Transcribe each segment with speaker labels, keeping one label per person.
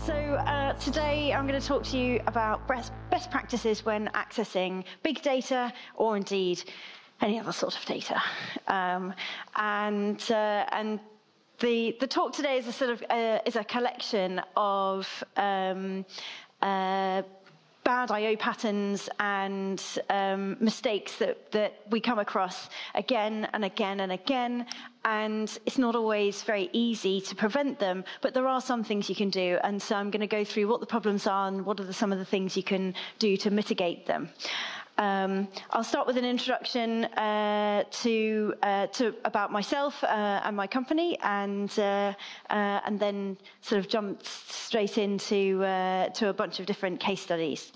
Speaker 1: Today I'm going to talk to you about best practices when accessing big data or indeed any other sort of data. The talk today is a sort of is a collection of bad I/O patterns and mistakes that we come across again and again and again, and it's not always very easy to prevent them, but there are some things you can do, and so I'm going to go through what the problems are and what are some of the things you can do to mitigate them. I'll start with an introduction to about myself and my company, and then sort of jump straight into to a bunch of different case studies.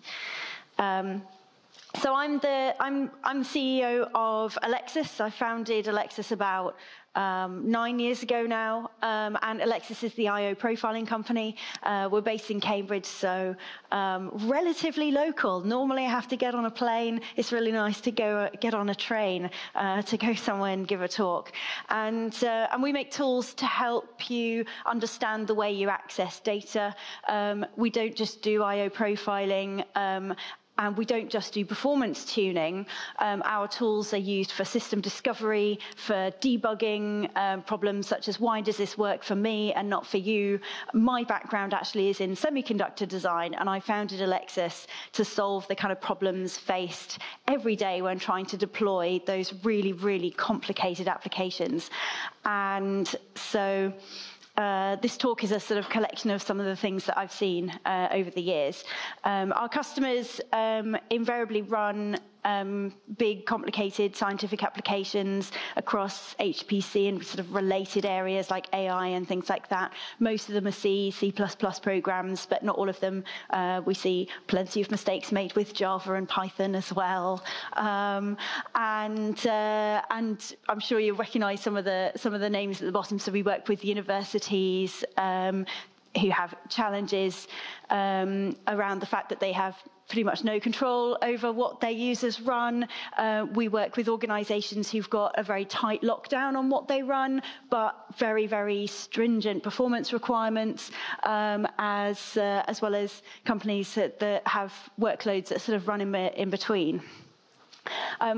Speaker 1: So I'm the CEO of Ellexus. I founded Ellexus about 9 years ago now, and Ellexus is the I/O profiling company. We're based in Cambridge, so relatively local. Normally I have to get on a plane. It's really nice to get on a train to go somewhere and give a talk. And we make tools to help you understand the way you access data. We don't just do I/O profiling, and we don't just do performance tuning. Our tools are used for system discovery, for debugging problems such as why does this work for me and not for you. My background actually is in semiconductor design, and I founded Ellexus to solve the kind of problems faced every day when trying to deploy those really, really complicated applications. And so this talk is a sort of collection of some of the things that I've seen over the years. Our customers invariably run big, complicated scientific applications across HPC and sort of related areas like AI and things like that. Most of them are C++ programs, but not all of them. We see plenty of mistakes made with Java and Python as well. And I'm sure you recognize some of the names at the bottom. So we work with universities who have challenges around the fact that they have pretty much no control over what their users run. We work with organizations who've got a very tight lockdown on what they run, but very, very stringent performance requirements, as well as companies that have workloads that sort of run in between.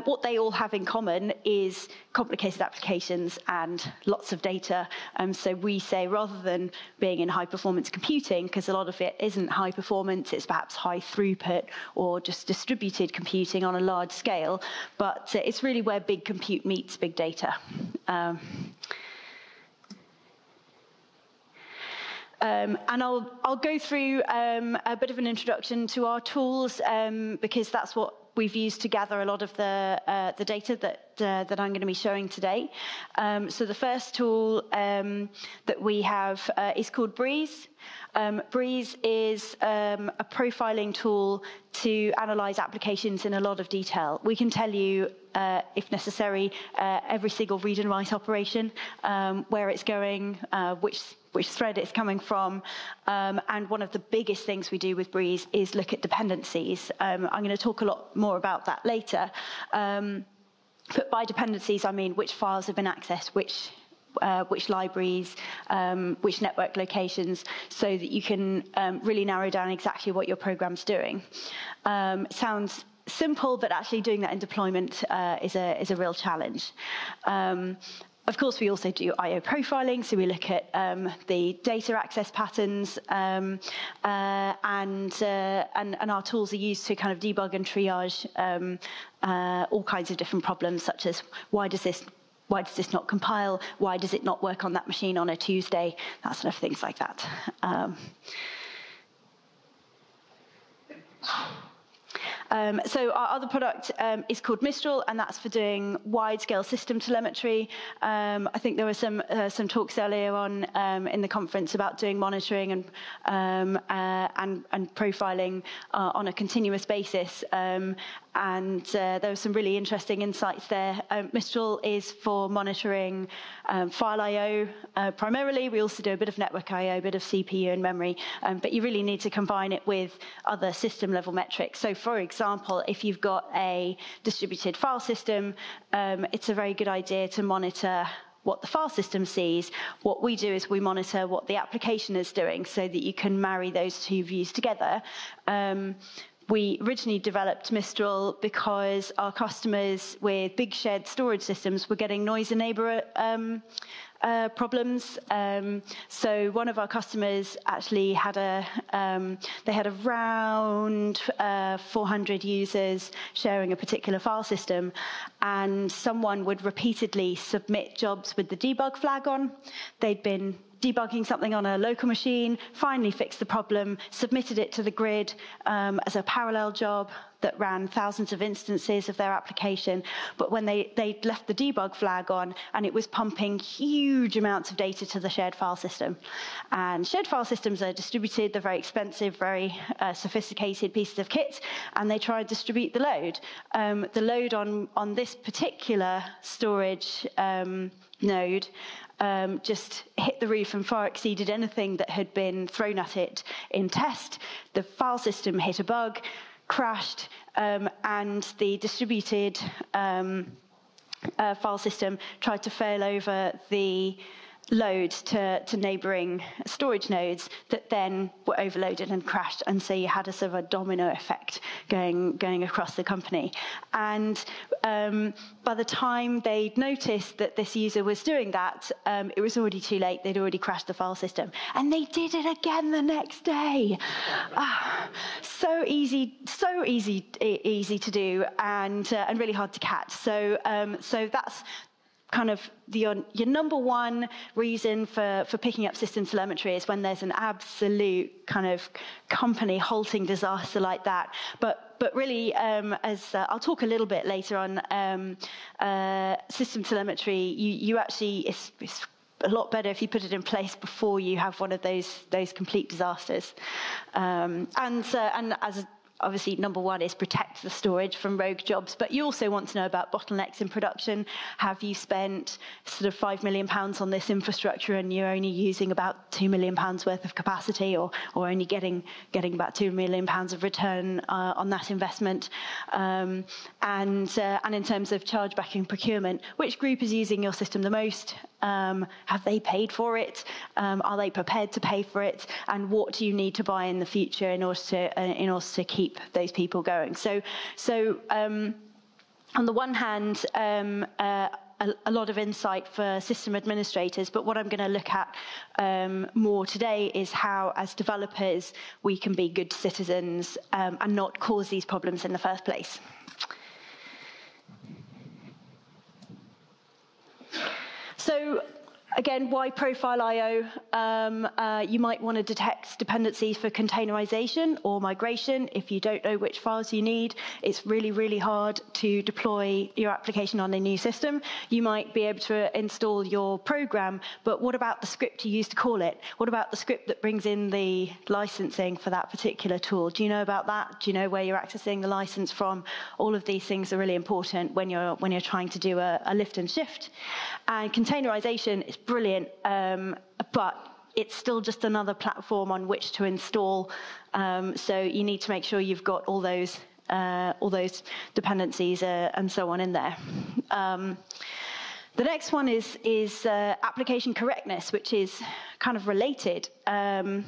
Speaker 1: What they all have in common is complicated applications and lots of data. So we say, rather than being in high-performance computing, because a lot of it isn't high performance, it's perhaps high throughput or just distributed computing on a large scale, but it's really where big compute meets big data. And I'll go through a bit of an introduction to our tools, because that's what we've used to gather a lot of the data that I'm going to be showing today. So the first tool that we have is called Breeze. Breeze is a profiling tool to analyze applications in a lot of detail. We can tell you, if necessary, every single read and write operation, where it's going, which thread it's coming from, and one of the biggest things we do with Breeze is look at dependencies. I'm going to talk a lot more about that later. But by dependencies, I mean which files have been accessed, which libraries, which network locations, so that you can really narrow down exactly what your program's doing. Sounds simple, but actually doing that in deployment is a real challenge. Of course, we also do I/O profiling, so we look at the data access patterns, and our tools are used to kind of debug and triage all kinds of different problems, such as why does this not compile? Why does it not work on that machine on a Tuesday? That sort of things like that. So our other product is called Mistral, and that's for doing wide-scale system telemetry. I think there were some talks earlier on in the conference about doing monitoring and profiling on a continuous basis. And there were some really interesting insights there. Mistral is for monitoring file I/O primarily. We also do a bit of network I/O, a bit of CPU and memory, but you really need to combine it with other system-level metrics. So, for example, if you've got a distributed file system, it's a very good idea to monitor what the file system sees. What we do is we monitor what the application is doing so that you can marry those two views together. We originally developed Mistral because our customers with big shared storage systems were getting noise and neighbour problems. So one of our customers actually had they had around 400 users sharing a particular file system, and someone would repeatedly submit jobs with the debug flag on. They'd been debugging something on a local machine, finally fixed the problem, submitted it to the grid as a parallel job that ran thousands of instances of their application. But when they left the debug flag on, and it was pumping huge amounts of data to the shared file system. And shared file systems are distributed, they're very expensive, very sophisticated pieces of kit, and they try and distribute the load. The load on this particular storage node just hit the roof and far exceeded anything that had been thrown at it in test. The file system hit a bug, crashed, and the distributed file system tried to fail over the load to neighbouring storage nodes that then were overloaded and crashed, and so you had a sort of a domino effect going across the company. And by the time they'd noticed that this user was doing that, it was already too late. They'd already crashed the file system, and they did it again the next day. So easy to do, and really hard to catch. So that's kind of your number one reason for picking up system telemetry is when there's an absolute kind of company halting disaster like that. But really, as I'll talk a little bit later on, system telemetry, you actually, it's a lot better if you put it in place before you have one of those complete disasters. And as obviously, number one is protect the storage from rogue jobs, but you also want to know about bottlenecks in production. Have you spent sort of £5 million on this infrastructure and you're only using about £2 million worth of capacity, or only getting about £2 million of return on that investment? And in terms of chargeback and procurement, which group is using your system the most? Have they paid for it? Are they prepared to pay for it? And what do you need to buy in the future in order to keep those people going? So on the one hand, a lot of insight for system administrators, but what I'm going to look at more today is how, as developers, we can be good citizens and not cause these problems in the first place. So again, why profile I/O? You might want to detect dependencies for containerization or migration. If you don't know which files you need, it's really, really hard to deploy your application on a new system. You might be able to install your program, but what about the script you use to call it? What about the script that brings in the licensing for that particular tool? Do you know about that? Do you know where you're accessing the license from? All of these things are really important when you're trying to do a lift and shift. And containerization is brilliant, but it's still just another platform on which to install. So you need to make sure you've got all those dependencies and so on in there. The next one is application correctness, which is kind of related. There's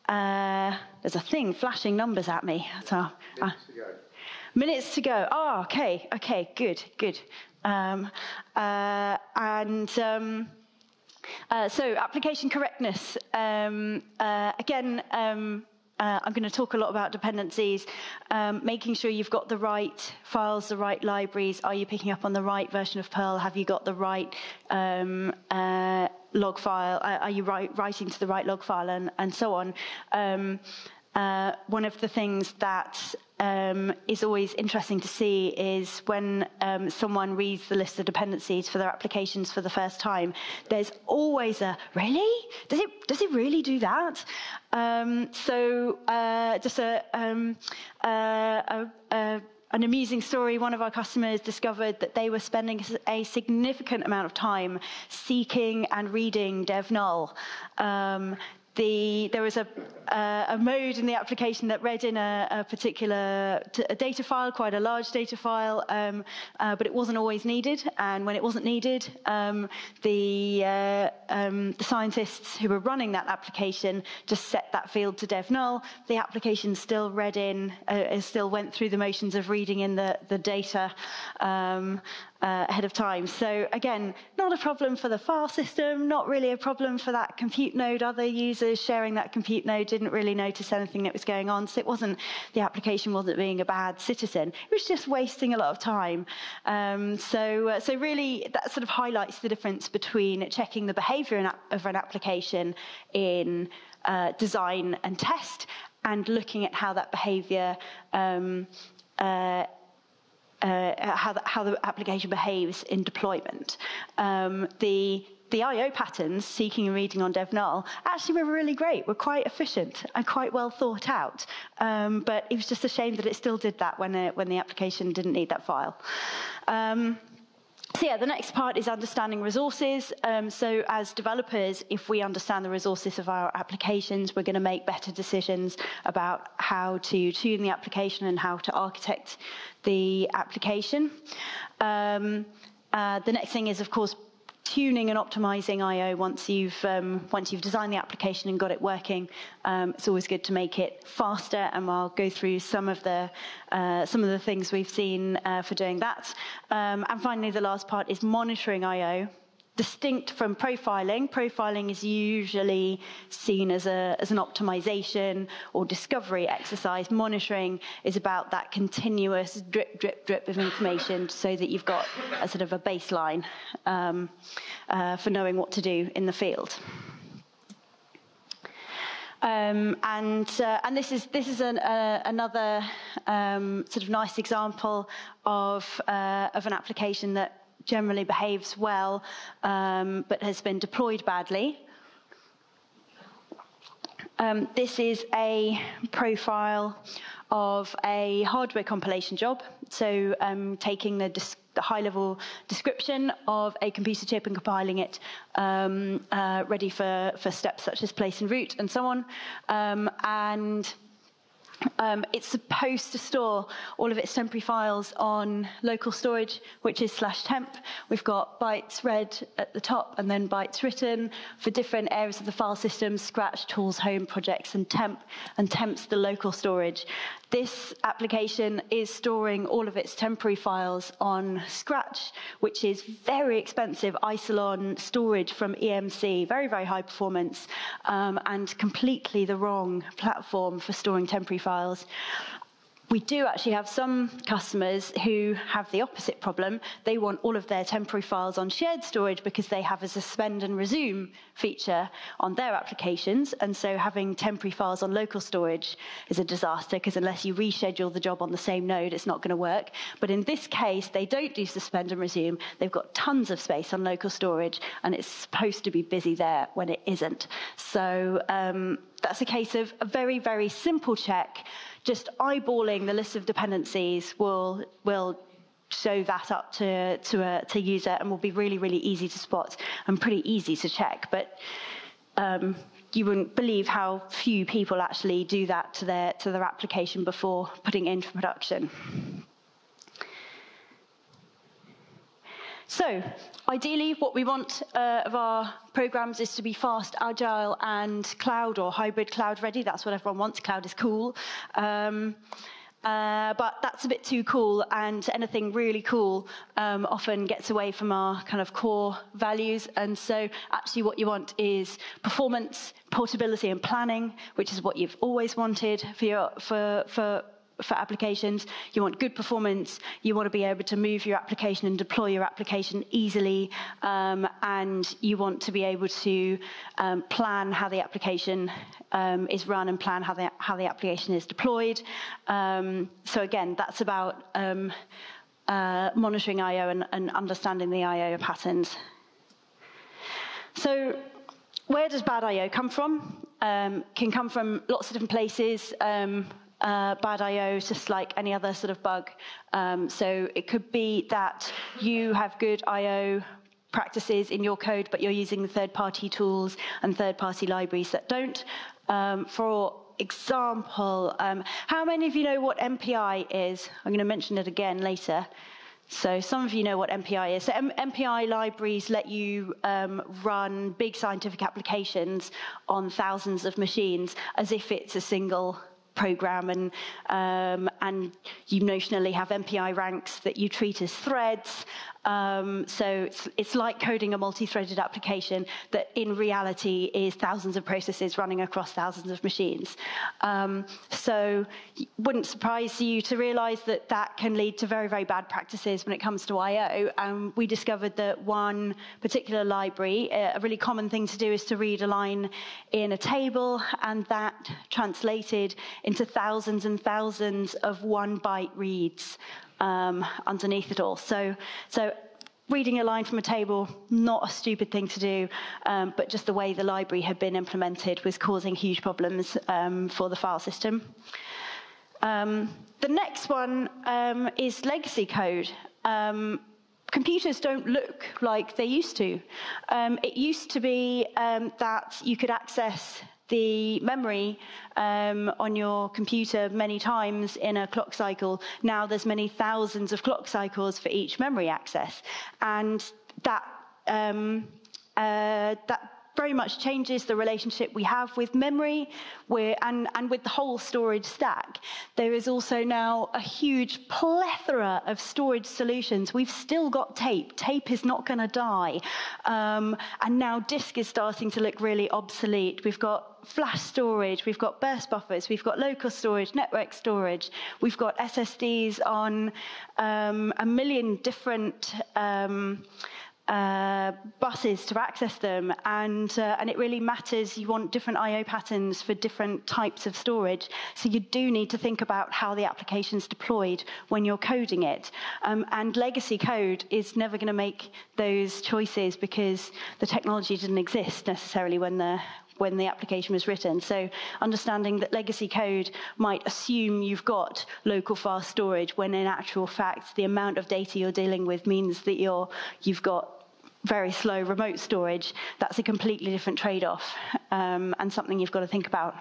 Speaker 1: a thing flashing numbers at me. So, minutes to go. Oh, okay, good. So application correctness, again, I'm going to talk a lot about dependencies, making sure you've got the right files, the right libraries. Are you picking up on the right version of Perl? Have you got the right log file? Are you writing to the right log file, and so on? One of the things that is always interesting to see is when someone reads the list of dependencies for their applications for the first time, there's always a, really? Does it really do that? Just an amusing story, one of our customers discovered that they were spending a significant amount of time seeking and reading dev null. there was a mode in the application that read in a particular data file, quite a large data file, but it wasn't always needed. And when it wasn't needed, the scientists who were running that application just set that field to dev null. The application still read in, still went through the motions of reading in the data ahead of time. So again, not a problem for the file system, not really a problem for that compute node. Other users sharing that compute node didn't really notice anything that was going on. So the application wasn't being a bad citizen. It was just wasting a lot of time. So really that sort of highlights the difference between checking the behavior of an application in design and test, and looking at how that behavior how the application behaves in deployment. The I/O patterns, seeking and reading on dev null, actually were really great, were quite efficient and quite well thought out. But it was just a shame that it still did that when the application didn't need that file. So yeah, the next part is understanding resources. So as developers, if we understand the resources of our applications, we're going to make better decisions about how to tune the application and how to architect the application. The next thing is, of course, tuning and optimizing I/O once you've designed the application and got it working. It's always good to make it faster, and I'll go through some of the things we've seen for doing that. And finally, the last part is monitoring I/O. Distinct from profiling. Profiling is usually seen as an optimization or discovery exercise. Monitoring is about that continuous drip, drip, drip of information, so that you've got a sort of a baseline for knowing what to do in the field. And this is another sort of nice example of an application that generally behaves well, but has been deployed badly. This is a profile of a hardware compilation job. So taking the high-level description of a computer chip and compiling it ready for steps such as place and route and so on. It's supposed to store all of its temporary files on local storage, which is /temp. We've got bytes read at the top and then bytes written for different areas of the file system: Scratch, tools, home, projects, and temp. And temp's the local storage. This application is storing all of its temporary files on Scratch, which is very expensive Isilon storage from EMC, very, very high performance, and completely the wrong platform for storing temporary files. We do actually have some customers who have the opposite problem. They want all of their temporary files on shared storage because they have a suspend and resume feature on their applications. And so having temporary files on local storage is a disaster, because unless you reschedule the job on the same node, it's not going to work. But in this case, they don't do suspend and resume. They've got tons of space on local storage, and it's supposed to be busy there when it isn't. So that's a case of a very, very simple check. Just eyeballing the list of dependencies will show that up to user, and will be really, really easy to spot and pretty easy to check. But you wouldn't believe how few people actually do that to their application before putting it into production. So, ideally, what we want of our programs is to be fast, agile, and cloud or hybrid cloud ready. That's what everyone wants. Cloud is cool. But that's a bit too cool, and anything really cool often gets away from our kind of core values. And so actually what you want is performance, portability, and planning, which is what you've always wanted for applications. You want good performance, you want to be able to move your application and deploy your application easily, and you want to be able to plan how the application is run and plan how the application is deployed. So again, that's about monitoring I/O and understanding the I/O patterns. So where does bad I/O come from? Can come from lots of different places. Bad I/O is just like any other sort of bug. So it could be that you have good I/O practices in your code, but you're using the third-party tools and third-party libraries that don't. For example, how many of you know what MPI is? I'm going to mention it again later. So some of you know what MPI is. So MPI libraries let you run big scientific applications on thousands of machines as if it's a single program, and you notionally have MPI ranks that you treat as threads. So it's like coding a multi-threaded application that in reality is thousands of processes running across thousands of machines. So it wouldn't surprise you to realize that that can lead to very, very bad practices when it comes to I/O. We discovered that one particular library, a really common thing to do is to read a line in a table, and that translated into thousands and thousands of 1-byte reads underneath it all. So reading a line from a table, not a stupid thing to do, but just the way the library had been implemented was causing huge problems for the file system. The next one is legacy code. Computers don't look like they used to. It used to be that you could access the memory on your computer many times in a clock cycle. Now there's many thousands of clock cycles for each memory access. And that very much changes the relationship we have with memory and with the whole storage stack. There is also now a huge plethora of storage solutions. We've still got tape. Tape is not going to die. And now disk is starting to look really obsolete. We've got flash storage, we've got burst buffers, we've got local storage, network storage, we've got SSDs on a million different buses to access them, and it really matters. You want different I/O patterns for different types of storage, so you do need to think about how the application's deployed when you're coding it. And legacy code is never going to make those choices because the technology didn't exist necessarily when the application was written. So understanding that legacy code might assume you've got local fast storage when in actual fact the amount of data you're dealing with means that you've got very slow remote storage. That's a completely different trade-off and something you've got to think about.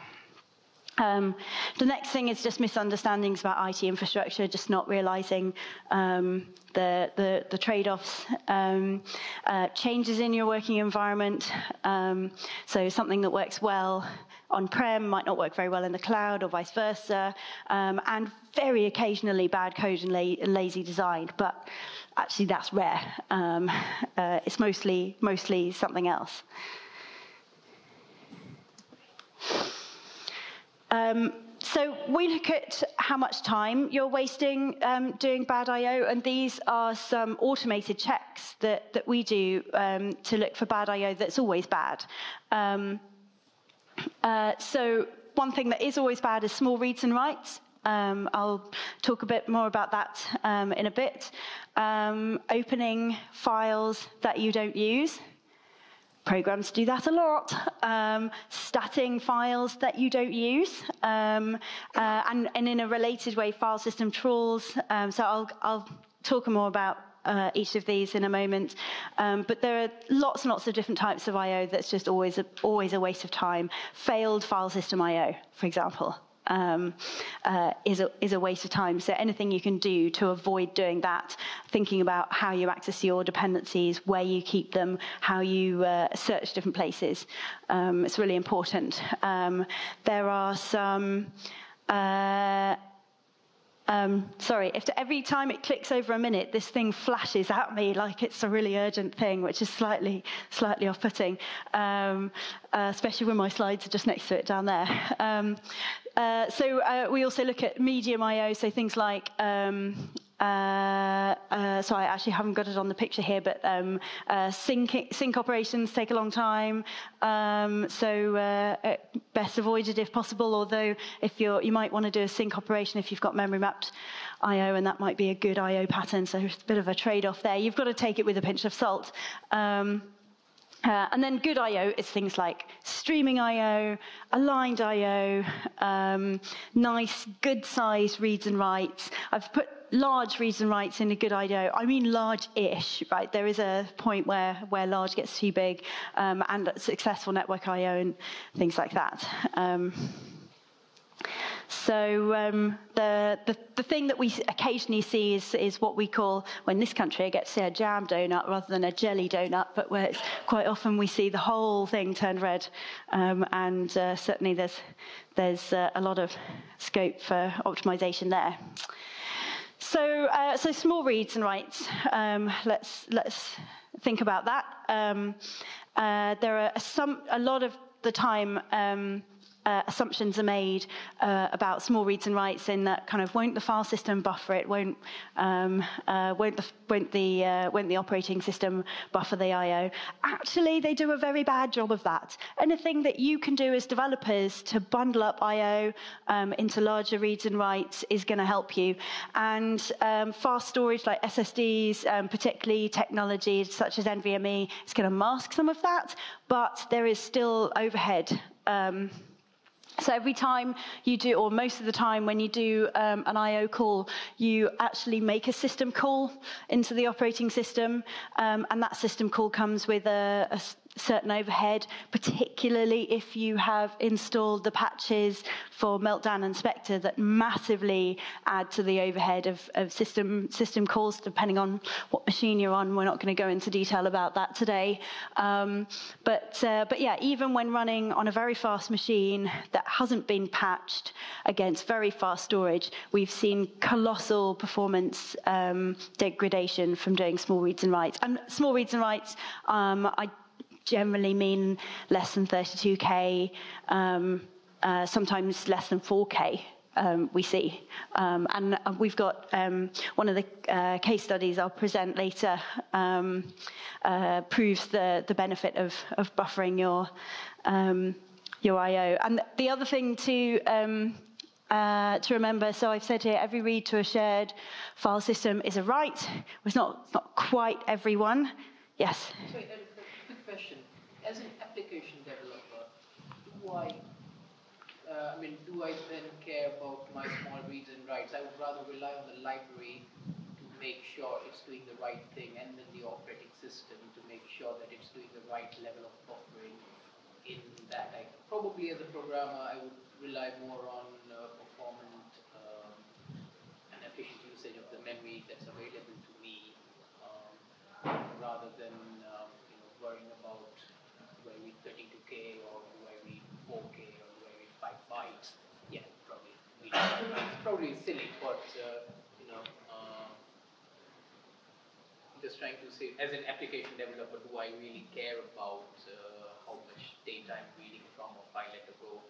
Speaker 1: The next thing is just misunderstandings about IT infrastructure, just not realizing the trade-offs, changes in your working environment. So something that works well on-prem might not work very well in the cloud, or vice versa, and very occasionally bad code and lazy design, but actually that's rare. It's mostly something else. So we look at how much time you're wasting doing bad I/O, and these are some automated checks that we do to look for bad I/O that's always bad. So one thing that is always bad is small reads and writes. I'll talk a bit more about that in a bit. Opening files that you don't use. Programs do that a lot. Statting files that you don't use. And in a related way, file system trawls. So I'll talk more about each of these in a moment. But there are lots and lots of different types of I/O that's just always a waste of time. Failed file system I/O, for example, is a waste of time. So anything you can do to avoid doing that, thinking about how you access your dependencies, where you keep them, how you search different places, it's really important. There are some sorry, if every time it clicks over a minute, this thing flashes at me like it's a really urgent thing, which is slightly off-putting, especially when my slides are just next to it down there. So we also look at medium I/O, so things like, so I actually haven't got it on the picture here, but sync operations take a long time, so best avoided if possible, although if you might want to do a sync operation if you've got memory mapped I/O, and that might be a good I/O pattern, so it's a bit of a trade-off there. You've got to take it with a pinch of salt. And then good I/O is things like streaming I/O, aligned I/O, nice, good-sized reads and writes. I've put large reads and writes in a good I/O, I mean large-ish, right? There is a point where large gets too big, and successful network I/O and things like that. So the thing that we occasionally see is what we call, well, in this country, I get to say a jam donut rather than a jelly donut, but where it's quite often we see the whole thing turn red, and certainly there's a lot of scope for optimization there. So small reads and writes. Let's think about that. There are a lot of the time. Assumptions are made about small reads and writes in that kind of won't the file system buffer it, won't the operating system buffer the I/O. Actually, they do a very bad job of that. Anything that you can do as developers to bundle up I/O into larger reads and writes is going to help you. And fast storage like SSDs, particularly technologies such as NVMe, is going to mask some of that, but there is still overhead. So every time you do, or most of the time when you do an I/O call, you actually make a system call into the operating system, and that system call comes with a certain overhead, particularly if you have installed the patches for Meltdown and Spectre that massively add to the overhead of system calls, depending on what machine you're on. We're not going to go into detail about that today. But yeah, even when running on a very fast machine that hasn't been patched against very fast storage, we've seen colossal performance degradation from doing small reads and writes. And small reads and writes, I generally mean less than 32K, sometimes less than 4K. We see. And we've got one of the case studies I'll present later proves the benefit of buffering your I/O. And the other thing to remember, so I've said here, every read to a shared file system is a write. It's not quite everyone. Yes?
Speaker 2: Sorry, a quick question. As an application developer, do I then care about my small reads and writes? I would rather rely on the library to make sure it's doing the right thing, and then the operating system to make sure that it's doing the right level of buffering in that. Probably as a programmer, I would rely more on performant and efficient usage of the memory that's available to me, rather than worrying about do I read 32K or do I read 4K or do I read 5 bytes. Yeah, probably. It's probably silly, but just trying to say, as an application developer, do I really care about how much data I'm reading from a file at a go?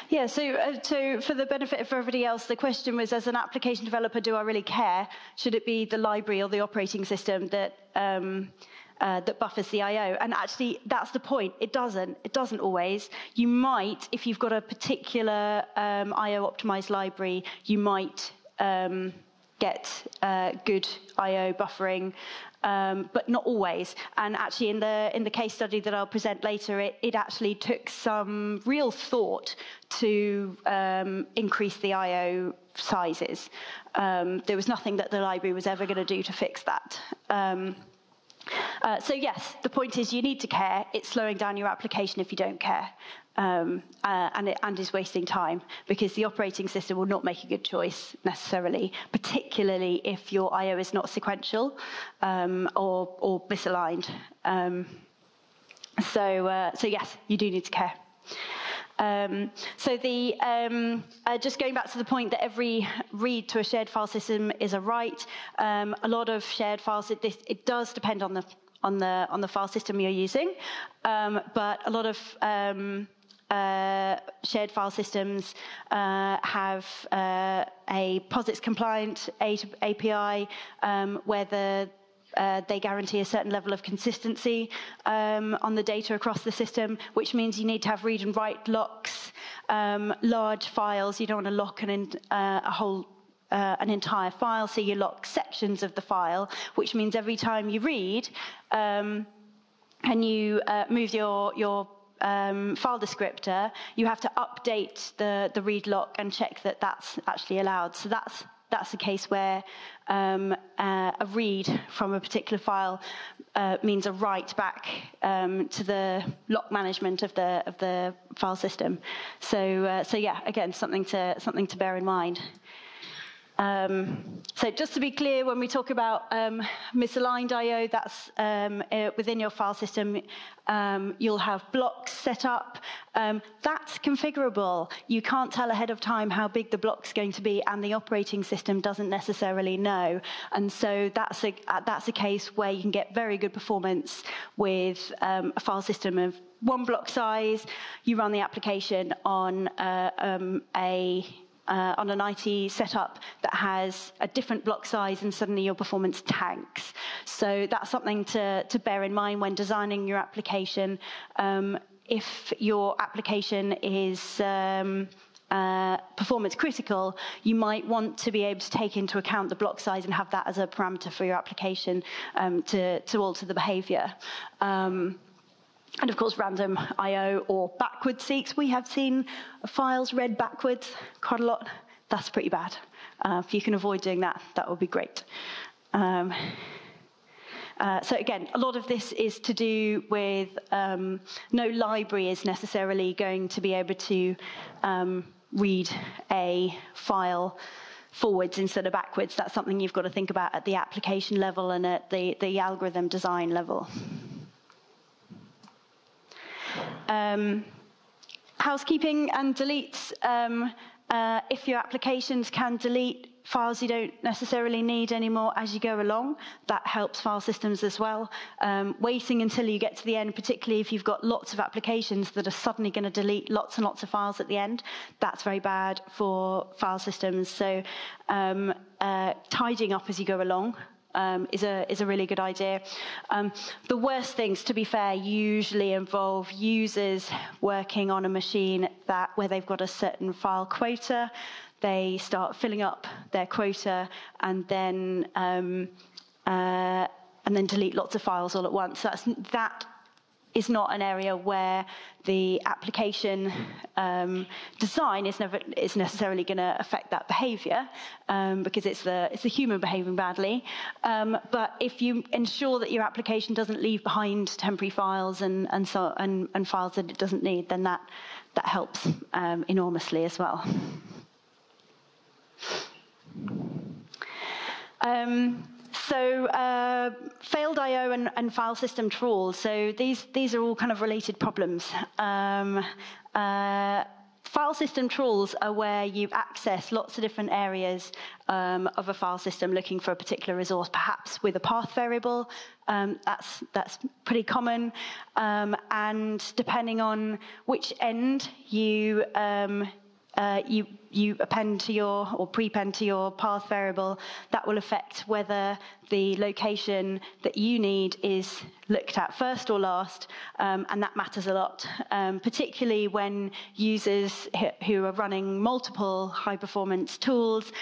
Speaker 1: Yeah, so for the benefit of everybody else, the question was, as an application developer, do I really care? Should it be the library or the operating system that that buffers the I/O? And actually, that's the point. It doesn't always. You might, if you've got a particular I/O optimized library, you might get good I/O buffering, but not always. And actually, in the case study that I'll present later, it actually took some real thought to increase the I/O sizes. There was nothing that the library was ever going to do to fix that. So yes, the point is you need to care. It's slowing down your application if you don't care, and is wasting time, because the operating system will not make a good choice necessarily, particularly if your I/O is not sequential or misaligned. So yes, you do need to care. So just going back to the point that every read to a shared file system is a write. A lot of shared files, it does depend on the file system you're using, but a lot of shared file systems have a POSIX compliant API where they guarantee a certain level of consistency on the data across the system, which means you need to have read and write locks. Large files, you don't want to lock an entire file, so you lock sections of the file, which means every time you read and you move your file descriptor, you have to update the read lock and check that that's actually allowed. So that's that's a case where a read from a particular file means a write back to the lock management of the file system. So yeah, again, something to bear in mind. So just to be clear, when we talk about misaligned I/O, that's within your file system, you'll have blocks set up. That's configurable. You can't tell ahead of time how big the block's going to be, and the operating system doesn't necessarily know. And so that's a case where you can get very good performance with a file system of one block size. You run the application on on an IT setup that has a different block size, and suddenly your performance tanks. So that's something to bear in mind when designing your application. If your application is performance critical, you might want to be able to take into account the block size and have that as a parameter for your application to alter the behavior. And of course, random I/O or backward seeks. We have seen files read backwards quite a lot. That's pretty bad. If you can avoid doing that, that would be great. So again, a lot of this is to do with no library is necessarily going to be able to read a file forwards instead of backwards. That's something you've got to think about at the application level and at the algorithm design level. Housekeeping and deletes. If your applications can delete files you don't necessarily need anymore as you go along, that helps file systems as well. Waiting until you get to the end, particularly if you've got lots of applications that are suddenly going to delete lots and lots of files at the end, that's very bad for file systems. So tidying up as you go along is a really good idea. The worst things, to be fair, usually involve users working on a machine where they've got a certain file quota. They start filling up their quota and then delete lots of files all at once. That is not an area where the application design is necessarily going to affect that behavior because it's the human behaving badly. But if you ensure that your application doesn't leave behind temporary files and files that it doesn't need, then that helps enormously as well. Failed I/O and file system trawls. So these are all kind of related problems. File system trawls are where you access lots of different areas of a file system looking for a particular resource, perhaps with a path variable. That's pretty common. And depending on which end you append to or prepend to your path variable, that will affect whether the location that you need is looked at first or last, and that matters a lot, particularly when users who are running multiple high-performance tools,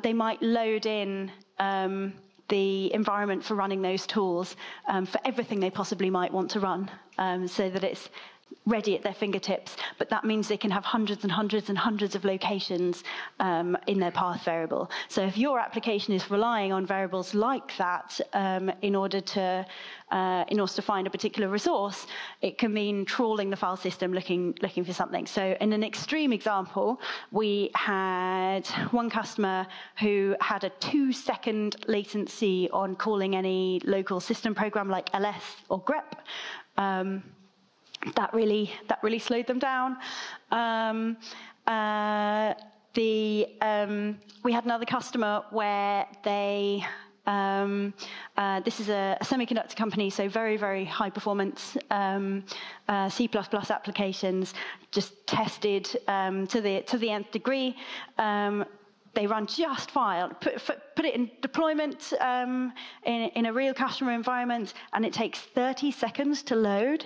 Speaker 1: they might load in the environment for running those tools for everything they possibly might want to run, so that it's ready at their fingertips, but that means they can have hundreds and hundreds and hundreds of locations in their path variable. So if your application is relying on variables like that in order to find a particular resource, it can mean trawling the file system looking for something. So in an extreme example, we had one customer who had a 2-second latency on calling any local system program like ls or grep. That really slowed them down. We had another customer where they, this is a semiconductor company, so very, very high performance C++ applications, just tested to the nth degree. They run just fine. Put it in deployment in a real customer environment, and it takes 30 seconds to load.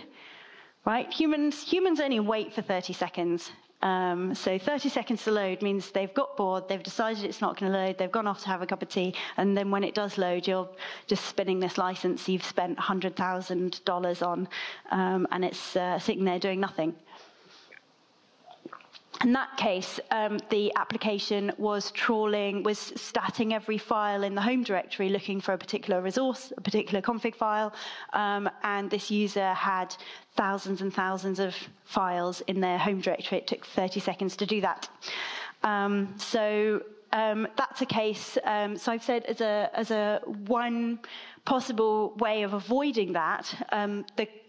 Speaker 1: Right? Humans only wait for 30 seconds. So 30 seconds to load means they've got bored, they've decided it's not going to load, they've gone off to have a cup of tea, and then when it does load, you're just spinning this license you've spent $100,000 on, and it's sitting there doing nothing. In that case, the application was statting every file in the home directory looking for a particular resource, a particular config file, and this user had thousands and thousands of files in their home directory. It took 30 seconds to do that. That's a case, so I've said as a one possible way of avoiding that,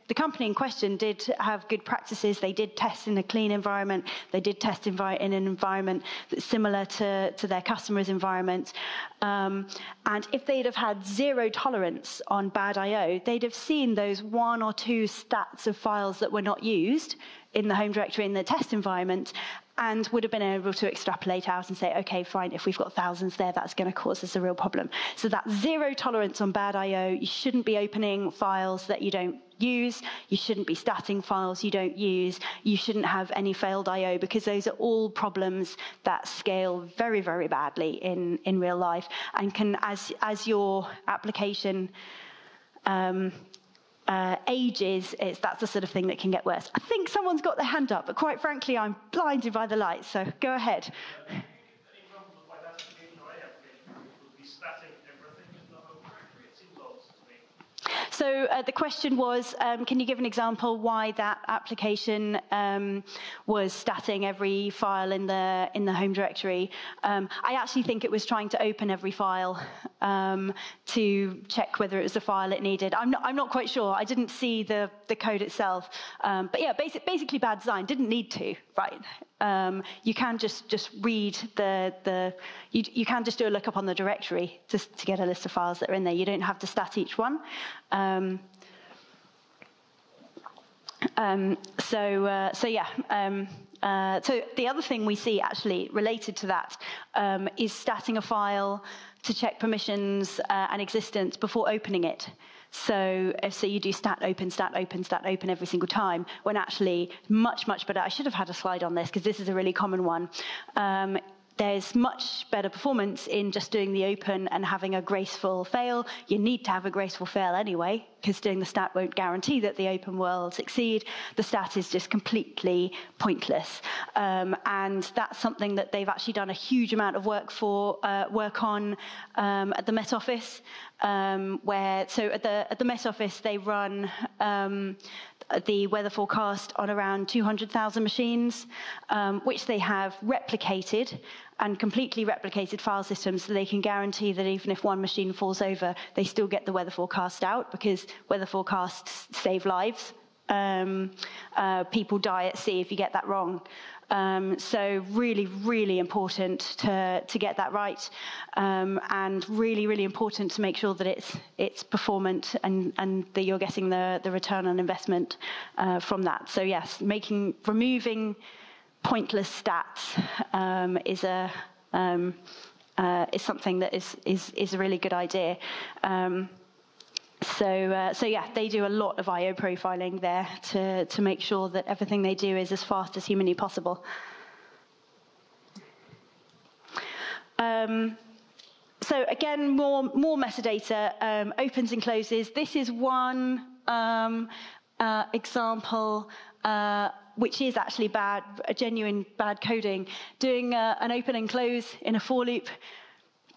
Speaker 1: the company in question did have good practices. They did test in a clean environment. They did test in an environment that's similar to their customers' environment. And if they'd have had zero tolerance on bad I/O, they'd have seen those 1 or 2 stats of files that were not used in the home directory in the test environment, and would have been able to extrapolate out and say, okay, fine, if we've got thousands there, that's going to cause us a real problem. So that zero tolerance on bad I/O, you shouldn't be opening files that you don't use, you shouldn't be statting files you don't use, you shouldn't have any failed I/O, because those are all problems that scale very, very badly in real life, and can, as your application ages, that's the sort of thing that can get worse. I think someone's got their hand up, but quite frankly, I'm blinded by the light, so go ahead.
Speaker 3: An example of why that application or any application would be statting everything in the home directory, it seems obvious to me.
Speaker 1: So the question was, can you give an example why that application was statting every file in the home directory? I actually think it was trying to open every file to check whether it was the file it needed. I'm not quite sure. I didn't see the code itself. But yeah, basically bad design. Didn't need to, right? You can just read you can just do a lookup on the directory just to get a list of files that are in there. You don't have to stat each one. So the other thing we see actually related to that is statting a file to check permissions and existence before opening it. So you do stat open every single time, when actually much better. I should have had a slide on this because this is a really common one. There's much better performance in just doing the open and having a graceful fail. You need to have a graceful fail anyway, because doing the stat won't guarantee that the open will succeed. The stat is just completely pointless. And that's something that they've actually done a huge amount of work on at the Met Office, at the Met Office they run the weather forecast on around 200,000 machines, which they have replicated and completely replicated file systems, so they can guarantee that even if one machine falls over, they still get the weather forecast out, because weather forecasts save lives. People die at sea if you get that wrong. So really important to get that right, and really important to make sure that it's performant and that you're getting the return on investment from that. So yes, removing pointless stats is something that is a really good idea. So yeah, they do a lot of I/O profiling there to make sure that everything they do is as fast as humanly possible. So again, more metadata, opens and closes. This is one example which is actually a genuine bad coding. Doing an open and close in a for loop,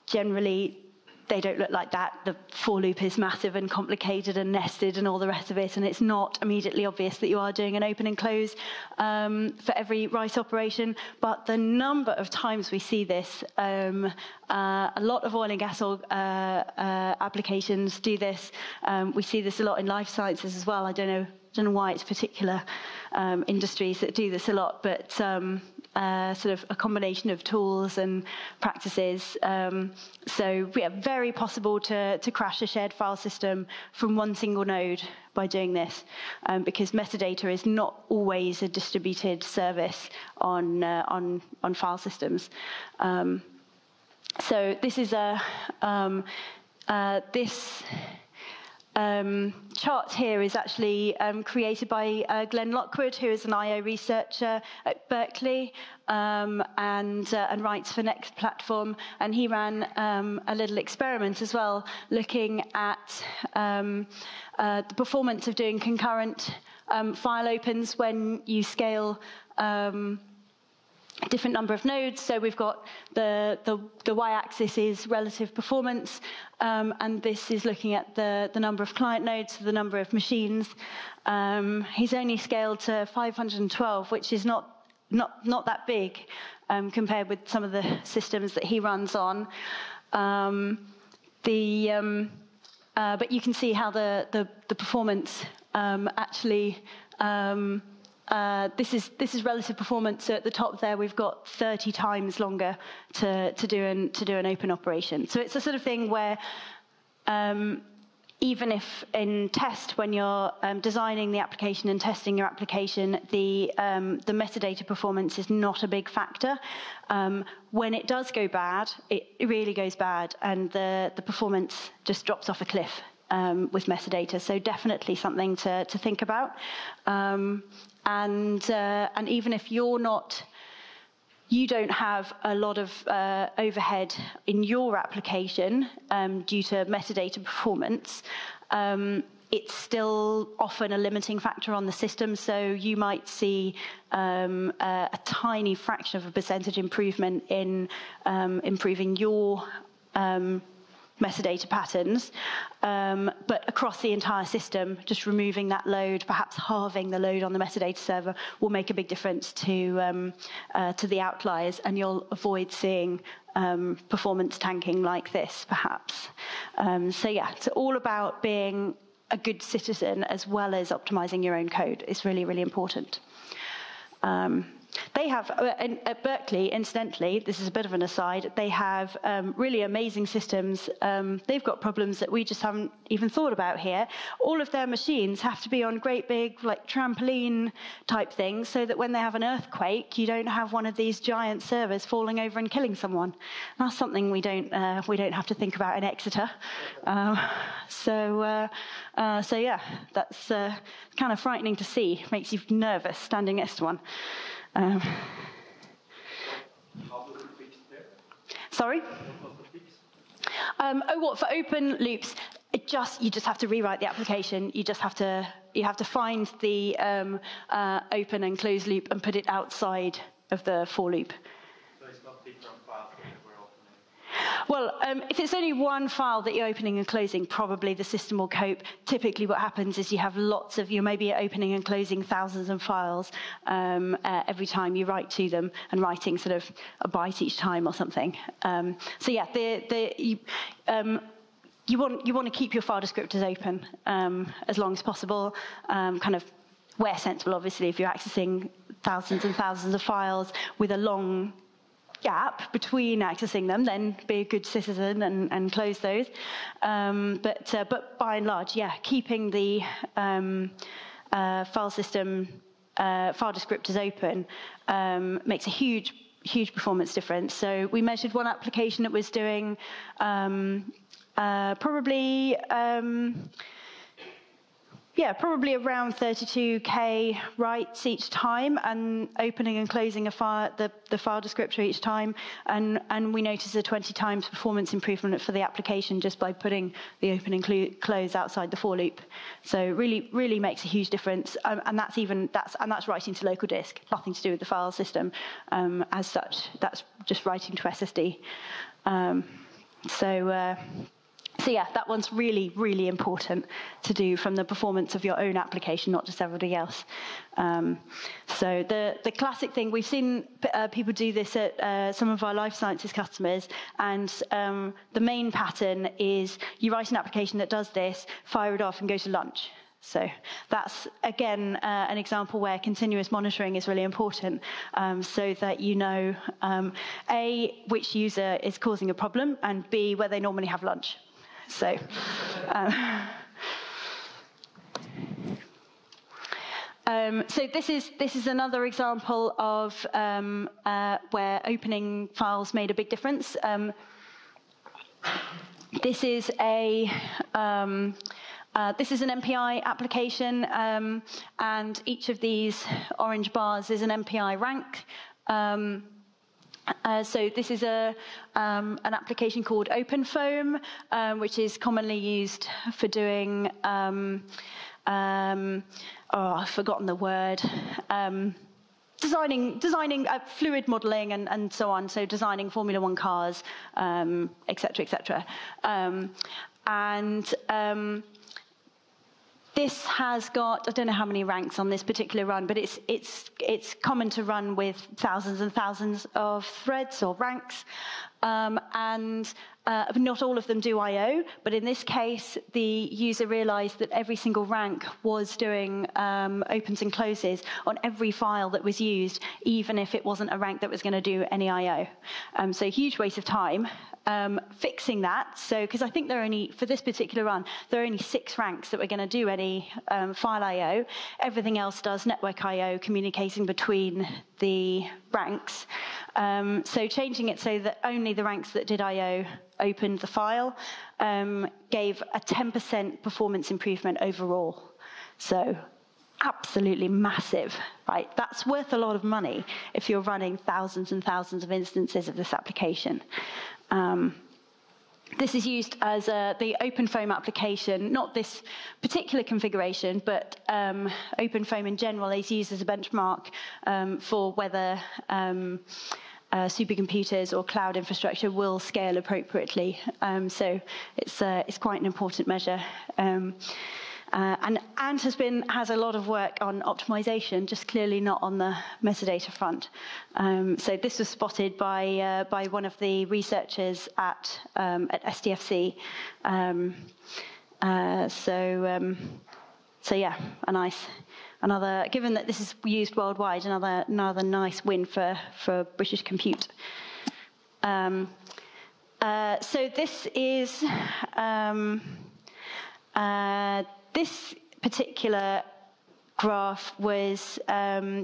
Speaker 1: generally they don't look like that. The for loop is massive and complicated and nested and all the rest of it, and it's not immediately obvious that you are doing an open and close for every write operation. But the number of times we see this, a lot of oil and gas applications do this. We see this a lot in life sciences as well. I don't know why it's particular industries that do this a lot, but sort of a combination of tools and practices. So yeah, very possible to crash a shared file system from one single node by doing this, because metadata is not always a distributed service on file systems. So this is chart here is actually created by Glenn Lockwood, who is an I/O researcher at Berkeley and writes for Next Platform. And he ran a little experiment as well, looking at the performance of doing concurrent file opens when you scale different number of nodes. So we've got the y-axis is relative performance, and this is looking at the number of client nodes, so the number of machines. He's only scaled to 512, which is not that big compared with some of the systems that he runs on. But you can see how the performance actually. This is relative performance. So at the top there, we've got 30 times longer to do an open operation. So it's a sort of thing where even if in test, when you're designing the application and testing your application, the metadata performance is not a big factor. When it does go bad, it really goes bad, and the performance just drops off a cliff with metadata. So definitely something to think about. And even if you don't have a lot of overhead in your application due to metadata performance, it's still often a limiting factor on the system. So you might see a tiny fraction of a percentage improvement in improving your metadata patterns, but across the entire system, just removing that load, perhaps halving the load on the metadata server, will make a big difference to the outliers, and you'll avoid seeing performance tanking like this, perhaps. So yeah, it's all about being a good citizen as well as optimizing your own code. It's really, really important. They have, at Berkeley, incidentally, this is a bit of an aside, they have really amazing systems. They've got problems that we just haven't even thought about here. All of their machines have to be on great big, like, trampoline type things, so that when they have an earthquake, you don't have one of these giant servers falling over and killing someone. That's something we don't have to think about in Exeter. So yeah, that's kind of frightening to see. Makes you nervous standing next to one.
Speaker 4: How was it fixed there?
Speaker 1: Sorry?
Speaker 4: What was the fix?
Speaker 1: What for open loops? You just have to rewrite the application. You have to find the open and close loop and put it outside of the for loop.
Speaker 4: So it's not different files that we're opening?
Speaker 1: Well, if it's only one file that you're opening and closing, probably the system will cope. Typically what happens is you have you may be opening and closing thousands of files every time you write to them, and writing sort of a byte each time or something. So yeah, you want to keep your file descriptors open as long as possible, kind of where sensible, obviously. If you're accessing thousands and thousands of files with a long gap between accessing them, then be a good citizen and close those. But by and large, yeah, keeping the file system, file descriptors open makes a huge performance difference. So we measured one application that was doing probably around 32K writes each time, and opening and closing the file descriptor each time, and we noticed a 20 times performance improvement for the application just by putting the open and close outside the for loop. So really makes a huge difference, and that's writing to local disk, nothing to do with the file system as such. That's just writing to SSD. So yeah, that one's really, really important to do from the performance of your own application, not just everybody else. So the classic thing, we've seen people do this at some of our life sciences customers, and the main pattern is you write an application that does this, fire it off and go to lunch. So that's, again, an example where continuous monitoring is really important, so that you know, A, which user is causing a problem, and B, where they normally have lunch. So, so this is another example of where opening files made a big difference. This is an MPI application, and each of these orange bars is an MPI rank. So this is an application called OpenFoam, which is commonly used for doing, I've forgotten the word. designing fluid modelling and so on, so designing Formula One cars, et cetera, this has got, I don't know how many ranks on this particular run, but it's common to run with thousands and thousands of threads or ranks, and not all of them do I/O, but in this case, the user realized that every single rank was doing opens and closes on every file that was used, even if it wasn't a rank that was going to do any I/O. So huge waste of time. Fixing that, so because I think for this particular run, there are only 6 ranks that were going to do any file I/O. Everything else does network I/O, communicating between the ranks. So changing it so that only the ranks that did I/O opened the file gave a 10% performance improvement overall. So absolutely massive, right? That's worth a lot of money if you're running thousands and thousands of instances of this application. This is used as the OpenFOAM application, not this particular configuration, but OpenFOAM in general is used as a benchmark for whether supercomputers or cloud infrastructure will scale appropriately. So it's quite an important measure. And has a lot of work on optimization, just clearly not on the metadata front. So this was spotted by one of the researchers at SDFC. So yeah, given that this is used worldwide, another nice win for British Compute. So this is. This particular graph was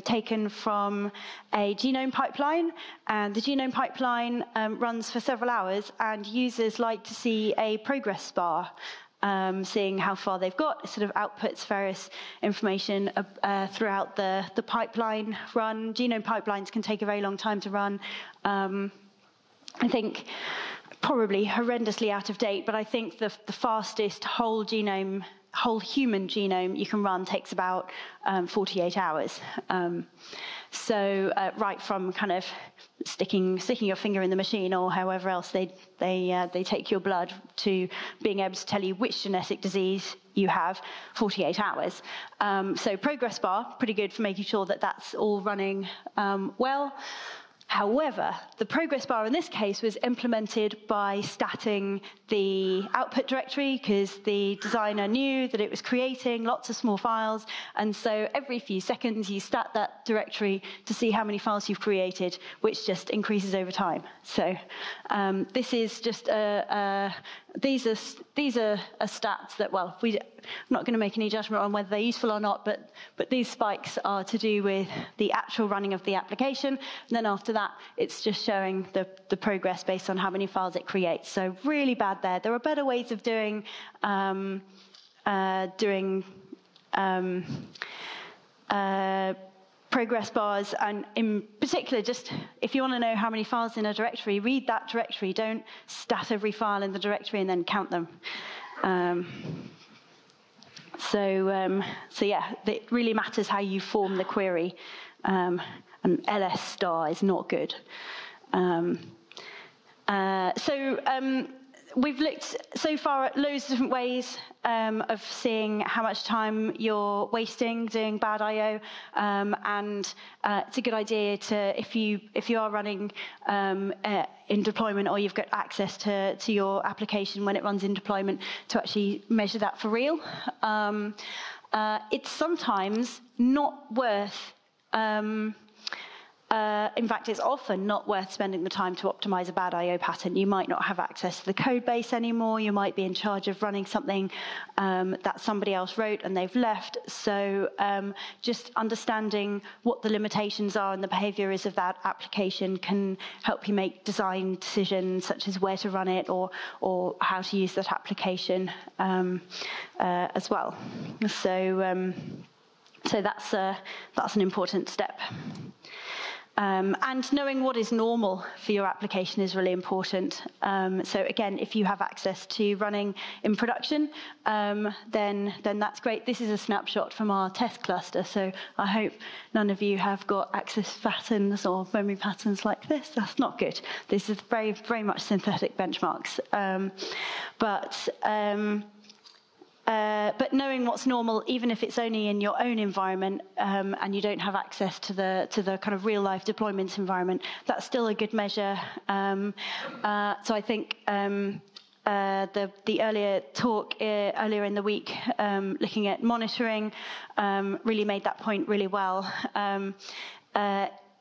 Speaker 1: taken from a genome pipeline, and the genome pipeline runs for several hours, and users like to see a progress bar, seeing how far they've got. It sort of outputs various information throughout the pipeline run. Genome pipelines can take a very long time to run. I think probably horrendously out of date, but I think the fastest whole human genome you can run takes about 48 hours. So right from kind of sticking your finger in the machine or however else they take your blood to being able to tell you which genetic disease you have, 48 hours. So progress bar, pretty good for making sure that that's all running well. However, the progress bar in this case was implemented by statting the output directory because the designer knew that it was creating lots of small files, and so every few seconds you stat that directory to see how many files you've created, which just increases over time. So this is just these are stats that, well, I'm not going to make any judgment on whether they're useful or not, but these spikes are to do with the actual running of the application, and then after that, it's just showing the progress based on how many files it creates. So really bad there. There are better ways of doing progress bars, and in particular, just if you want to know how many files in a directory, read that directory. Don't stat every file in the directory and then count them. So yeah, it really matters how you form the query, and ls star is not good. We've looked so far at loads of different ways of seeing how much time you're wasting doing bad I/O, and it's a good idea to, if you are running in deployment or you've got access to your application when it runs in deployment, to actually measure that for real. It's sometimes not worth. In fact, it's often not worth spending the time to optimize a bad I/O pattern. You might not have access to the code base anymore. You might be in charge of running something that somebody else wrote and they've left. So just understanding what the limitations are and the behavior is of that application can help you make design decisions, such as where to run it or how to use that application as well. So that's an important step. And knowing what is normal for your application is really important. So again, if you have access to running in production, then that's great. This is a snapshot from our test cluster, so I hope none of you have got access patterns or memory patterns like this. That's not good. This is very, very much synthetic benchmarks. But knowing what's normal, even if it's only in your own environment and you don't have access to the kind of real life deployment environment, that's still a good measure. So I think the earlier talk earlier in the week, looking at monitoring, really made that point really well.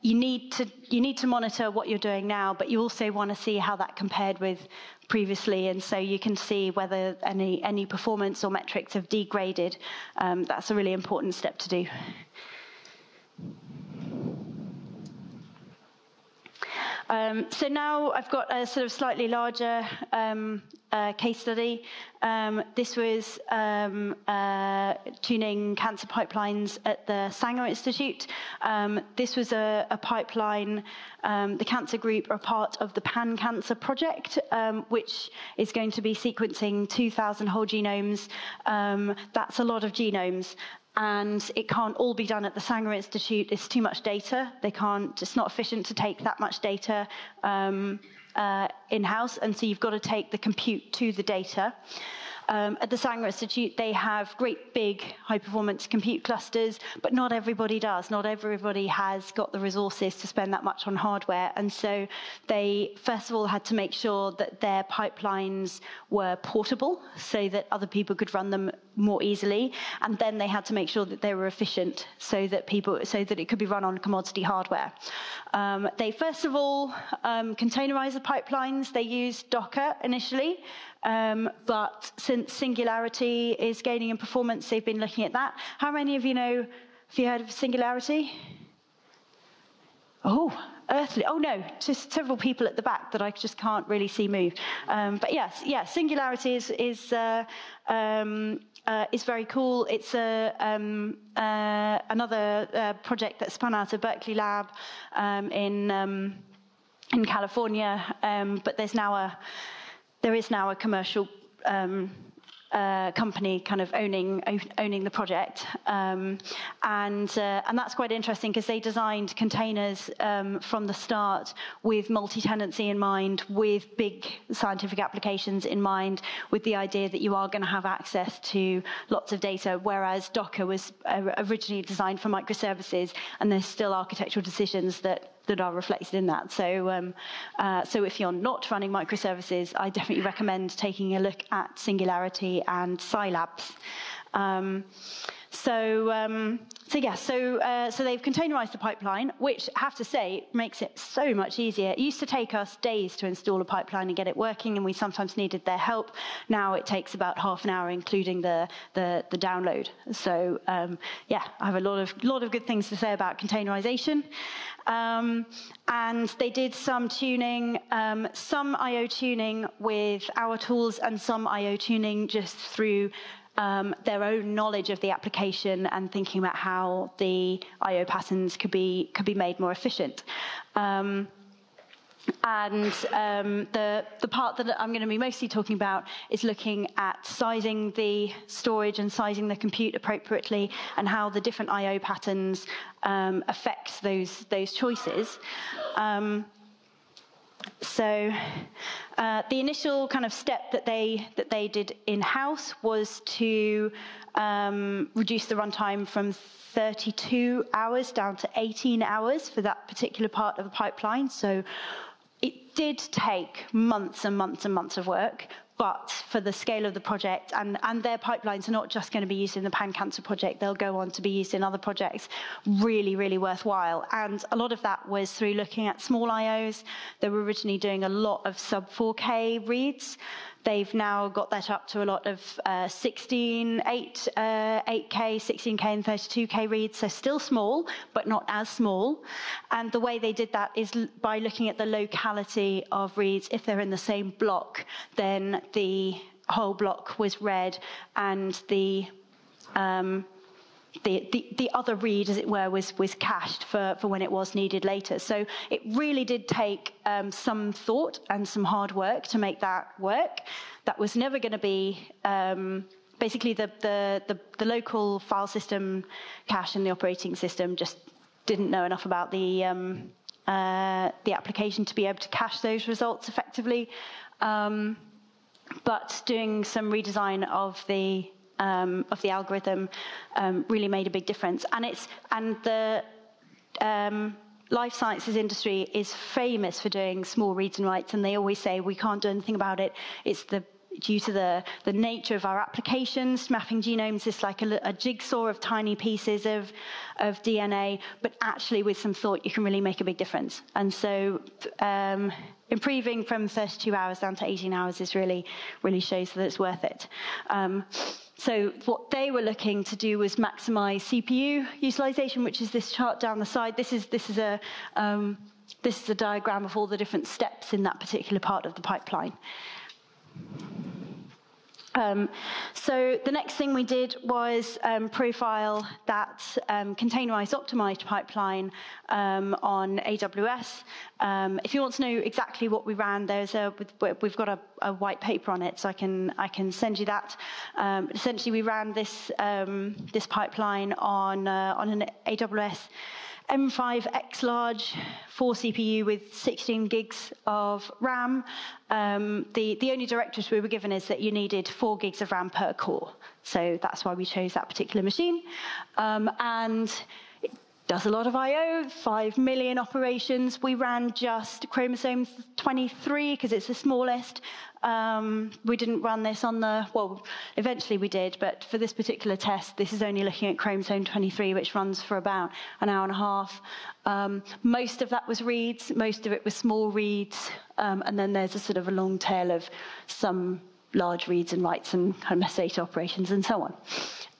Speaker 1: You need to monitor what you're doing now, but you also want to see how that compared with previously, and so you can see whether any performance or metrics have degraded. That's a really important step to do. So now I've got a sort of slightly larger case study. This was tuning cancer pipelines at the Sanger Institute. This was a pipeline. The cancer group are part of the Pan-Cancer project, which is going to be sequencing 2,000 whole genomes. That's a lot of genomes. And it can't all be done at the Sanger Institute. It's too much data. It's not efficient to take that much data in-house, and so you've got to take the compute to the data. At the Sanger Institute, they have great big high-performance compute clusters, but not everybody does. Not everybody has got the resources to spend that much on hardware. And so they, first of all, had to make sure that their pipelines were portable so that other people could run them more easily. And then they had to make sure that they were efficient so that it could be run on commodity hardware. They, first of all, containerized the pipelines. They used Docker initially. But since Singularity is gaining in performance, they've been looking at that. How many of you know, have you heard of Singularity? Oh, Earthly. Oh no, just several people at the back that I just can't really see move. But yes, Singularity is very cool. It's another project that spun out of Berkeley Lab in California, but there is now a commercial company kind of owning the project, and that's quite interesting because they designed containers from the start with multi-tenancy in mind, with big scientific applications in mind, with the idea that you are going to have access to lots of data, whereas Docker was originally designed for microservices, and there's still architectural decisions that are reflected in that. So if you're not running microservices, I definitely recommend taking a look at Singularity and Scilabs. So they've containerized the pipeline, which I have to say makes it so much easier. It used to take us days to install a pipeline and get it working, and we sometimes needed their help. Now it takes about half an hour, including the download. So I have a lot of good things to say about containerization. And they did some tuning, some I/O tuning with our tools, and some I/O tuning just through their own knowledge of the application and thinking about how the I/O patterns could be made more efficient. The part that I'm going to be mostly talking about is looking at sizing the storage and sizing the compute appropriately, and how the different I/O patterns affect those choices. The initial kind of step that they did in-house was to reduce the runtime from 32 hours down to 18 hours for that particular part of the pipeline. So it did take months and months and months of work, but for the scale of the project, and their pipelines are not just going to be used in the Pan-Cancer project, they'll go on to be used in other projects, really, really worthwhile. And a lot of that was through looking at small I/Os. They were originally doing a lot of sub-4K reads. They've now got that up to a lot of 8K, 16K and 32K reads, so still small, but not as small. And the way they did that is by looking at the locality of reads. If they're in the same block, then the whole block was read, and the the other read, as it were, was cached for when it was needed later. So it really did take some thought and some hard work to make that work. That was never going to be basically the local file system cache and the operating system just didn't know enough about the application to be able to cache those results effectively. But doing some redesign of the algorithm really made a big difference. And the life sciences industry is famous for doing small reads and writes, and they always say we can't do anything about it. It's due to the nature of our applications. Mapping genomes is like a jigsaw of tiny pieces of DNA, but actually with some thought you can really make a big difference. And so improving from 32 hours down to 18 hours is really shows that it's worth it. So what they were looking to do was maximize CPU utilization, which is this chart down the side. This is a diagram of all the different steps in that particular part of the pipeline. So the next thing we did was profile that containerized optimized pipeline on AWS. If you want to know exactly what we ran, we've got a white paper on it, so I can send you that. Essentially, we ran this pipeline on an AWS M5 X large 4 CPU with 16 gigs of RAM. The only directives we were given is that you needed 4 gigs of RAM per core. So that's why we chose that particular machine. And it does a lot of I/O, 5 million operations. We ran just chromosome 23 because it's the smallest. We didn't run this on well, eventually we did, but for this particular test, this is only looking at chromosome 23, which runs for about an hour and a half. Most of that was reads, most of it was small reads, and then there's a sort of a long tail of some large reads and writes and kind of metadata operations and so on.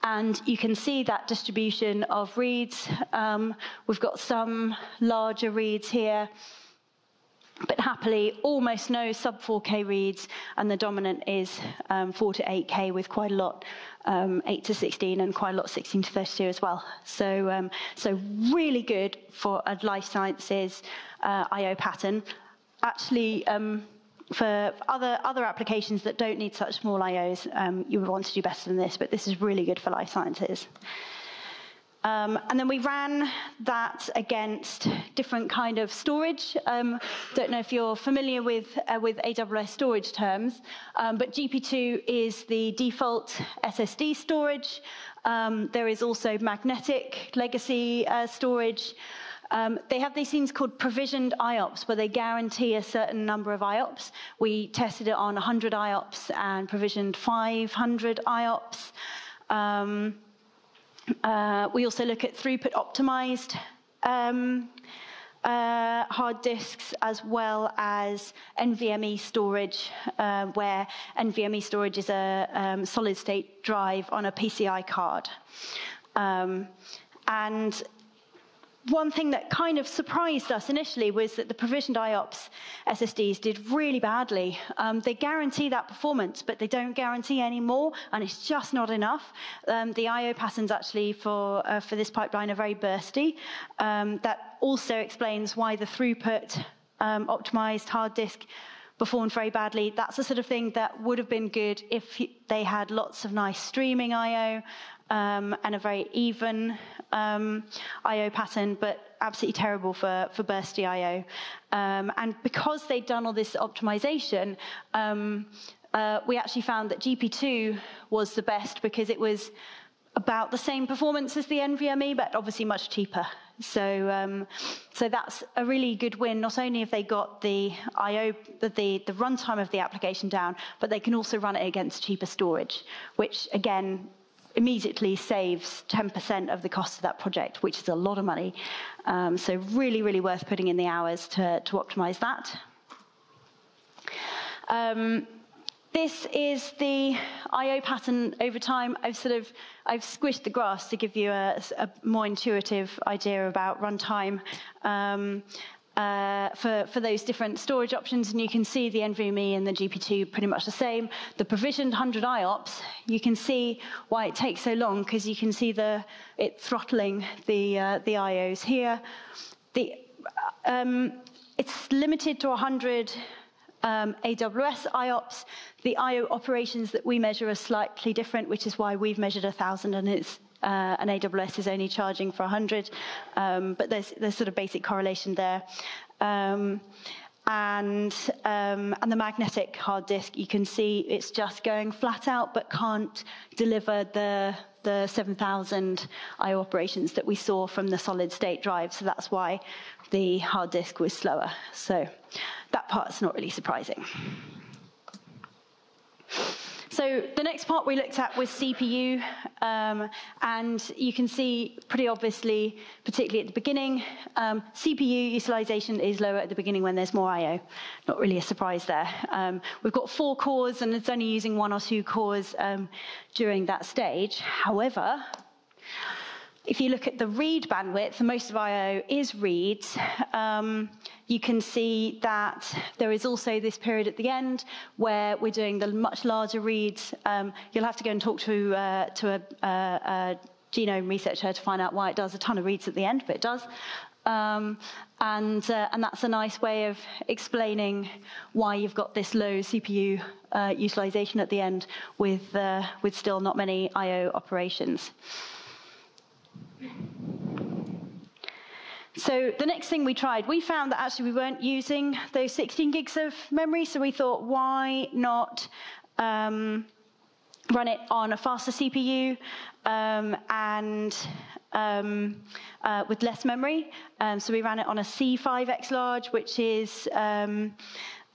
Speaker 1: And you can see that distribution of reads. We've got some larger reads here, but happily almost no sub 4K reads, and the dominant is 4 to 8K with quite a lot, 8 to 16 and quite a lot 16 to 32 as well. So really good for a life sciences I/O pattern. Actually, for other applications that don't need such small I/Os, you would want to do better than this, but this is really good for life sciences. And then we ran that against different kind of storage. Don't know if you're familiar with AWS storage terms, but GP2 is the default SSD storage. There is also magnetic legacy storage. They have these things called provisioned IOPS, where they guarantee a certain number of IOPS. We tested it on 100 IOPS and provisioned 500 IOPS. We also look at throughput optimized hard disks, as well as NVMe storage, where NVMe storage is a solid state drive on a PCI card. And one thing that kind of surprised us initially was that the provisioned IOPS SSDs did really badly. They guarantee that performance, but they don't guarantee any more, and it's just not enough. The I/O patterns actually for this pipeline are very bursty. That also explains why the throughput optimized hard disk performed very badly. That's the sort of thing that would have been good if they had lots of nice streaming I/O and a very even I/O pattern, but absolutely terrible for bursty I/O. And because they'd done all this optimization, we actually found that GP2 was the best because it was about the same performance as the NVMe, but obviously much cheaper. So that's a really good win. Not only have they got the I/O, the runtime of the application down, but they can also run it against cheaper storage, which again immediately saves 10% of the cost of that project, which is a lot of money. So really, really worth putting in the hours to optimize that. This is the I/O pattern over time. I've squished the graphs to give you a more intuitive idea about runtime. for those different storage options, and you can see the NVMe and the GP2 pretty much the same. The provisioned 100 IOPS, you can see why it takes so long, because you can see it throttling the IOs here. It's limited to 100 AWS IOPS. The IO operations that we measure are slightly different, which is why we've measured 1,000, and and AWS is only charging for 100. But there's sort of basic correlation there. And the magnetic hard disk, you can see it's just going flat out, but can't deliver the 7,000 IO operations that we saw from the solid state drive. So that's why the hard disk was slower. So that part's not really surprising. So the next part we looked at was CPU, and you can see pretty obviously, particularly at the beginning, CPU utilization is lower at the beginning when there's more I/O. Not really a surprise there. We've got 4 cores, and it's only using 1 or 2 cores during that stage. However, if you look at the read bandwidth, and most of I/O is reads, you can see that there is also this period at the end where we're doing the much larger reads. You'll have to go and talk to a genome researcher to find out why it does a ton of reads at the end, but it does. And that's a nice way of explaining why you've got this low CPU utilization at the end with still not many I/O operations. So the next thing we tried, we found that actually we weren't using those 16 gigs of memory, so we thought, why not run it on a faster CPU with less memory. So we ran it on a C5X large, which is a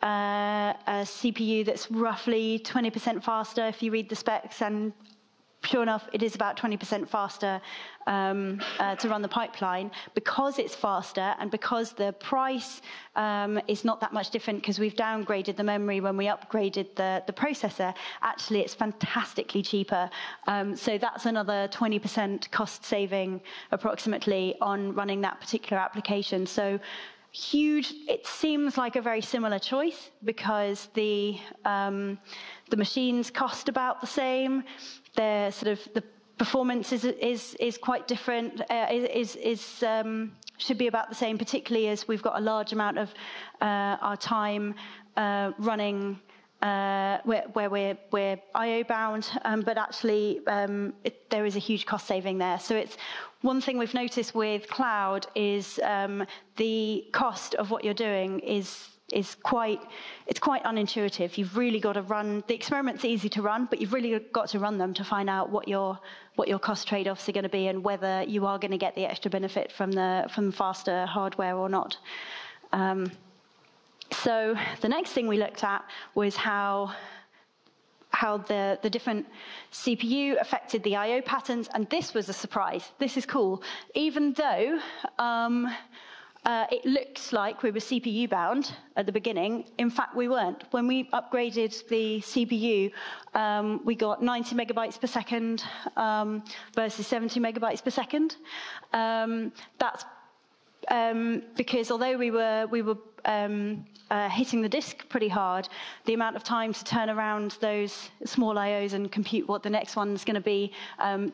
Speaker 1: CPU that's roughly 20% faster if you read the specs, and sure enough, it is about 20% faster to run the pipeline. Because it's faster and because the price is not that much different, because we've downgraded the memory when we upgraded the processor, actually it's fantastically cheaper. So that's another 20% cost saving approximately on running that particular application. So huge. It seems like a very similar choice because the machines cost about the same. The performance is quite different. Should be about the same, particularly as we've got a large amount of our time running where we're I/O bound, but actually there is a huge cost saving there. So it's one thing we've noticed with cloud is the cost of what you're doing is quite unintuitive. You've really got to run the experiments. Easy to run, but you've really got to run them to find out what your cost trade-offs are going to be and whether you are going to get the extra benefit from faster hardware or not. So the next thing we looked at was how the different CPU affected the I/O patterns, and this was a surprise. This is cool. Even though it looks like we were CPU bound at the beginning, in fact we weren't. When we upgraded the CPU, we got 90 megabytes per second versus 70 megabytes per second. That's because although we were hitting the disk pretty hard, the amount of time to turn around those small I/Os and compute what the next one's going to be,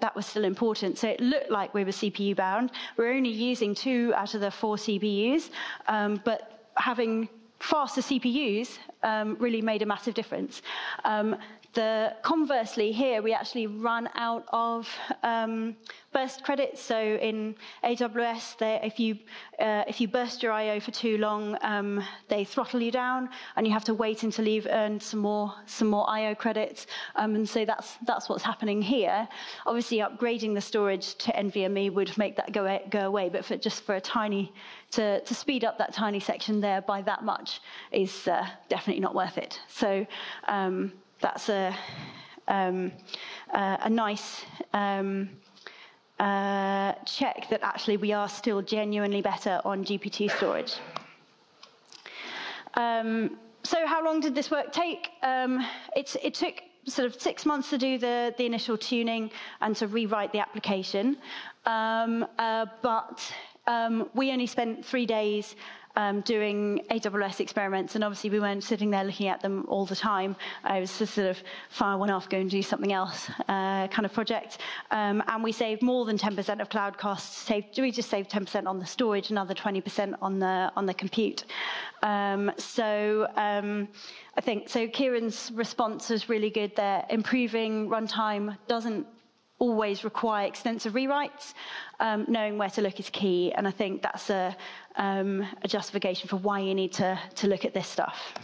Speaker 1: that was still important. So it looked like we were CPU bound. We're only using 2 out of the 4 CPUs, but having faster CPUs really made a massive difference. Conversely, here we actually run out of burst credits. So in AWS, if you burst your I/O for too long, they throttle you down, and you have to wait until you've earned some more I/O credits. And so that's what's happening here. Obviously, upgrading the storage to NVMe would make that go away, but to speed up that tiny section there by that much is definitely not worth it. So that's a nice check that actually we are still genuinely better on GPT storage. So how long did this work take? It took sort of 6 months to do the initial tuning and to rewrite the application. But we only spent 3 days doing AWS experiments, and obviously we weren't sitting there looking at them all the time. I was just sort of fire one off, go and do something else kind of project. And we saved more than 10% of cloud costs. We just saved 10% on the storage, another 20% on the compute. I think so. Kieran's response was really good there. Improving runtime doesn't always require extensive rewrites. Knowing where to look is key, and I think that's a justification for why you need to look at this stuff.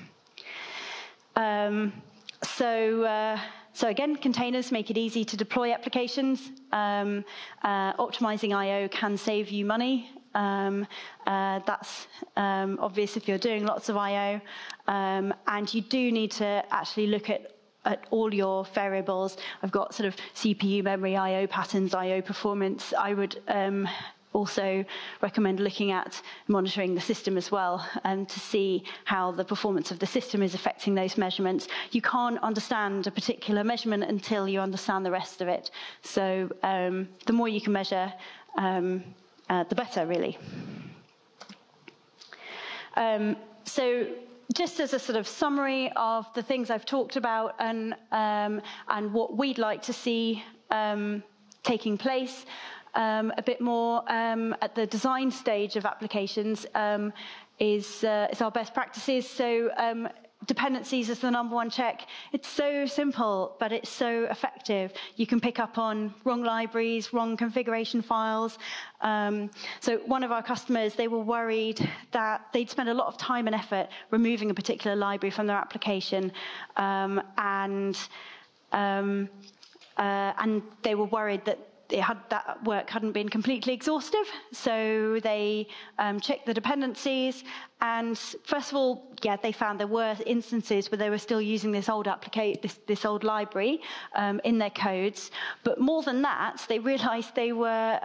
Speaker 1: So again, containers make it easy to deploy applications. Optimizing I/O can save you money. That's obvious if you're doing lots of I/O. And you do need to actually look at all your variables. I've got sort of CPU, memory, I/O patterns, I/O performance. I would also recommend looking at monitoring the system as well, to see how the performance of the system is affecting those measurements. You can't understand a particular measurement until you understand the rest of it. So the more you can measure, the better, really. So just as a sort of summary of the things I've talked about and what we'd like to see taking place, a bit more at the design stage of applications is our best practices. So dependencies is the #1 check. It's so simple, but it's so effective. You can pick up on wrong libraries, wrong configuration files. So one of our customers, they were worried that they'd spend a lot of time and effort removing a particular library from their application, and they were worried that that work hadn't been completely exhaustive, so they checked the dependencies, and first of all, they found there were instances where they were still using this old this old library in their codes. But more than that, they realised they were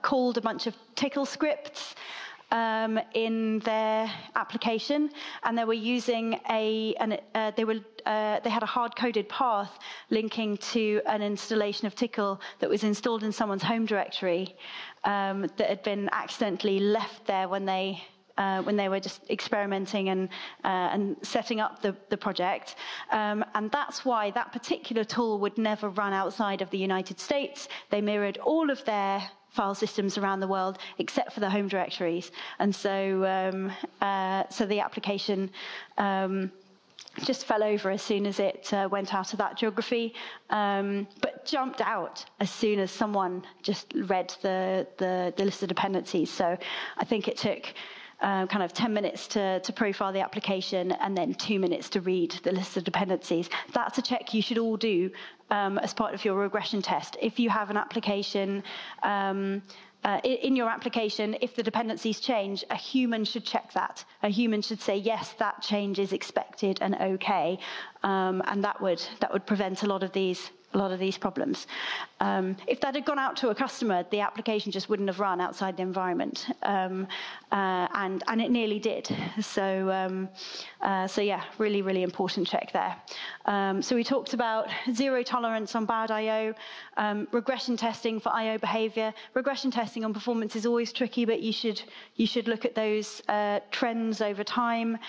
Speaker 1: called a bunch of tickle scripts in their application, and they were using they had a hard-coded path linking to an installation of Tickle that was installed in someone's home directory that had been accidentally left there when they were just experimenting and setting up the project. And that's why that particular tool would never run outside of the United States. They mirrored all of their file systems around the world except for the home directories. And so the application just fell over as soon as it went out of that geography, but jumped out as soon as someone just read the list of dependencies. So I think it took kind of 10 minutes to profile the application and then 2 minutes to read the list of dependencies. That's a check you should all do as part of your regression test. If you have an application, in your application, if the dependencies change, a human should check that. A human should say, yes, that change is expected and okay, and that would prevent a lot of these problems. If that had gone out to a customer, the application just wouldn't have run outside the environment, and it nearly did. So yeah, really, really important check there. So we talked about zero tolerance on bad I/O, regression testing for I/O behavior. Regression testing on performance is always tricky, but you should look at those trends over time.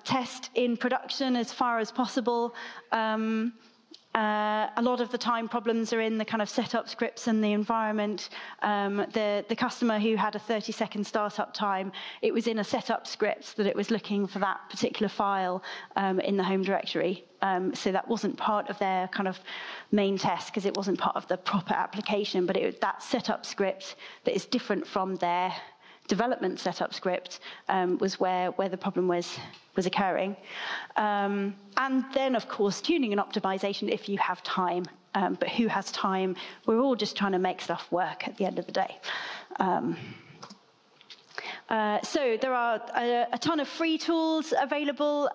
Speaker 1: Test in production as far as possible. A lot of the time problems are in the kind of setup scripts and the environment. The customer who had a 30-second startup time, it was in a setup script that it was looking for that particular file in the home directory. So that wasn't part of their kind of main test because it wasn't part of the proper application, but that setup script that is different from their development setup script was where the problem was occurring. And then, of course, tuning and optimization if you have time. But who has time? We're all just trying to make stuff work at the end of the day. So there are a ton of free tools available.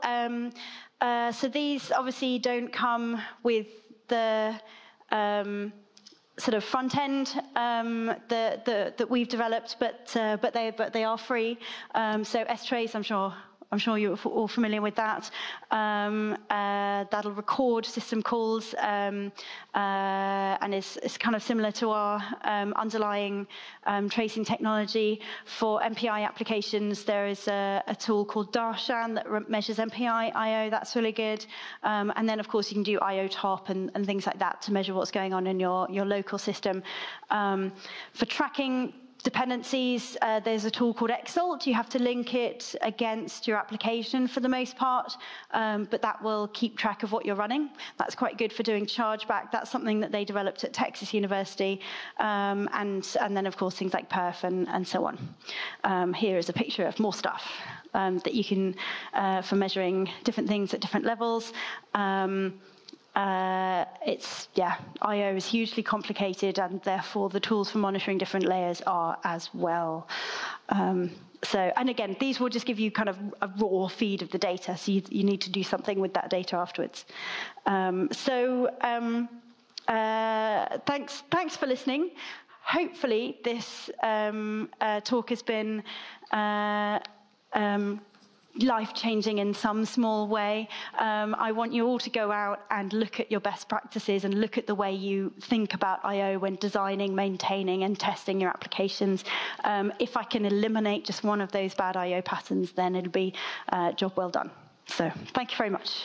Speaker 1: So these obviously don't come with the sort of front end that we've developed, but they are free. So strace, I'm sure I'm sure you're all familiar with that. That'll record system calls and is kind of similar to our underlying tracing technology. For MPI applications, there is a tool called Darshan that measures MPI I/O. That's really good. And then, of course, you can do I/O top and things like that to measure what's going on in your local system. For tracking dependencies, there's a tool called Exalt. You have to link it against your application for the most part, but that will keep track of what you're running. That's quite good for doing chargeback. That's something that they developed at Texas University, and then, of course, things like perf and so on. Here is a picture of more stuff that you can, for measuring different things at different levels. I/O is hugely complicated, and therefore the tools for monitoring different layers are as well. And again, these will just give you kind of a raw feed of the data, so you need to do something with that data afterwards. Thanks for listening. Hopefully this talk has been life-changing in some small way. I want you all to go out and look at your best practices and look at the way you think about I/O when designing, maintaining, and testing your applications. If I can eliminate just one of those bad I/O patterns, then it'll be a job well done. So thank you very much.